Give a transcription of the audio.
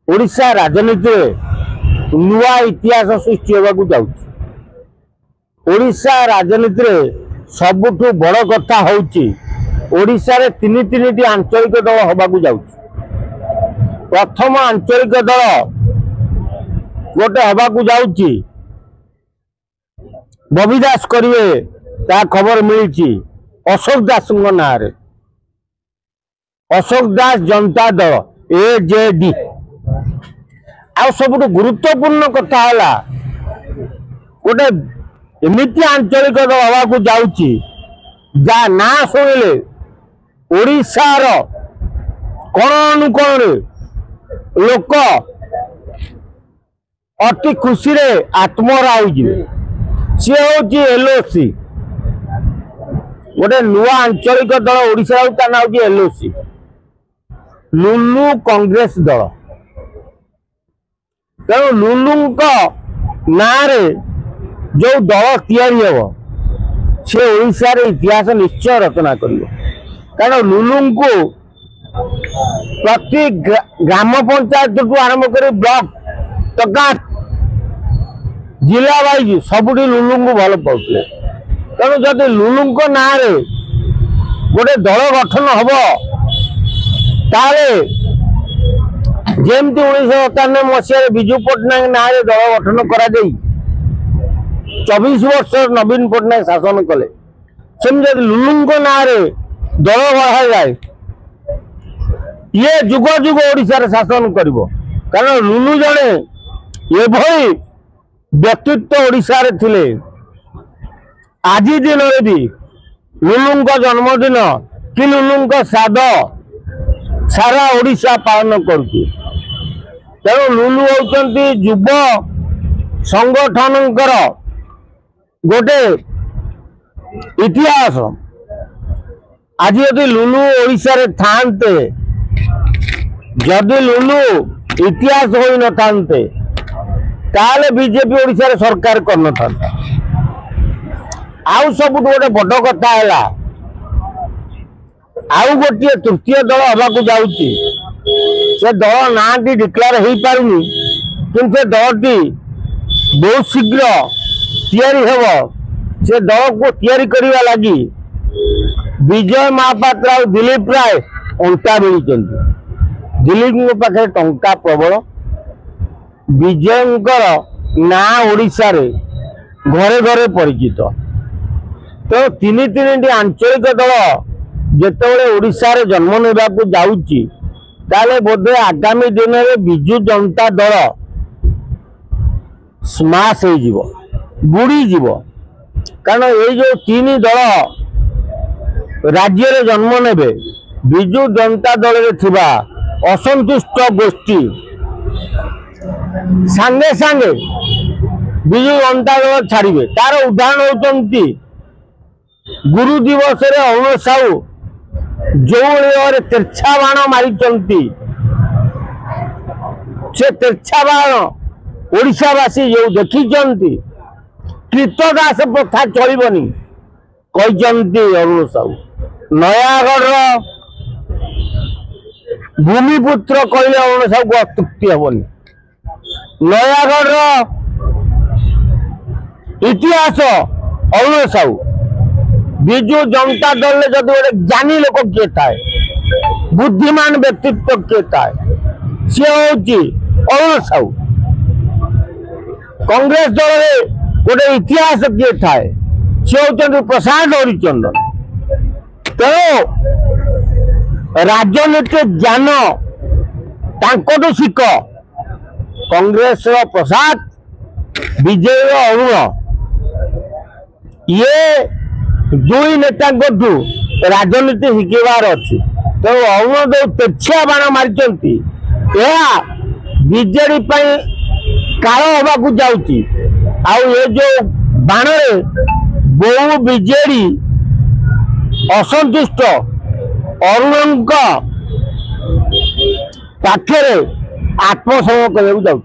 ओडिशा राजनीति नुआ इतिहास सृष्टि होगा जाऊँ। ओडिशा राजनीति सबुठ बड़ कथा हूँ ओडिशा रे तीन टी आंचलिक दल होगा जाऊँ। प्रथम आंचलिक दल गोटे होगा जाऊँ बबी दास करिए ता खबर मिली अशोक दास ना अशोक दास जनता दल AJD आ सब गुरुत्वपूर्ण कथा है गोटे एमती आंचलिक दल हवा जाऊँगी जा ना शुणिले ओडिशार कोण अनुकोण लोक अति खुशी रे आत्महरा सी हूँ LOC गोटे नुआ आंचलिक दल ओडिशा ना हूँ LOC लुलु कांग्रेस दल तेणु लुलु ना जो दल तैयारी हम से ओडिशा रे इतिहास निश्चय रचना कर कारण लुलु को प्रति ग्राम पंचायत को आरंभ कर ब्लॉक तक जिला वाइज सबुठी लुलु को भल पाते तेणु जदि लुलु ना गोटे दल गठन हम ताले जेमती 1997 मसीह विजु पट्टनायक ना दल गठन करा 24 वर्ष नवीन पट्टनायक शासन कले सेमती लुलु ना दल बढ़ा जाए ये जुग जुग ओडिशा शासन कर कारण लुलु जड़े एभली व्यक्तित्व ओडिशा रे थिले आज दिन भी लुलु जन्मदिन कि लुलु श्राद्ध सारा ओडिशा पालन करुच्ची तेणु लुलु होती युव संगठन गोटे इतिहास आज यदि लुलु ओडिशा रे थांते जदि लुलु इतिहास हो न थांते ताले बीजेपी ओडिशा रे सरकार कर न था आउ सब गोटे बड़ कथा है आउ गोटे तृतीय दल हवा जाऊँगी से दल ना डिक्लेयर हो पारुनी कि से दलटी बहुत शीघ्र तैयारी हम से दल को तैयारी करने लगी विजय महापात्र और दिलीप राय अंटा मिली दिलीप पाखे टंका प्रबल विजय ना ओडिशा रे घरे घरे परिचित तो तीन टी आंचलिक दल जितेबाला ओडिशा रे जन्म नेबा जाऊँगी ताले बोधे आगामी दिन में विजु जनता दल स्माश हो बुड़ी जीव कारण ये जो तीन दल राज्य रे जन्म नेबे विजु जनता दल रे थिबा असंतुष्ट गोष्ठी सांगे सांगे विजु जनता दल छाड़िबे तार उदाहरण होती गुरु दिवस रे अरुण साहू जो तिरछा बाण मारी से तिरछा बाण ओडिशावासी जो देखी कृतदास प्रथा चलबनी कहते अरुण साहू नयागढ़ भूमिपुत्र कहले अरुण साहू को अतृप्ति हेनी नयागढ़ इतिहास अरुण साहू विजु जनता दल जब गोटे ज्ञानी लोक किए थाए बुद्धिमान व्यक्तित्व किए थाए सी हूँ अरुण साहू कांग्रेस दल में गोटे इतिहास किए थाए सी हूँ प्रसाद हरिचंदन तेणु राजनीति ज्ञान तांकटू शिख कांग्रेस प्रसाद विजय अरुण ये दुई नेता राजनीति शिखबार अच्छी तेणु अरुण जो तेछिया बाण मारी बीजेडी काल हवा जाऊँगी आउ ये जो बाण बहु बीजेडी असंतुष्ट अरुण पाखे आत्मसमर्पण करने जाऊँ।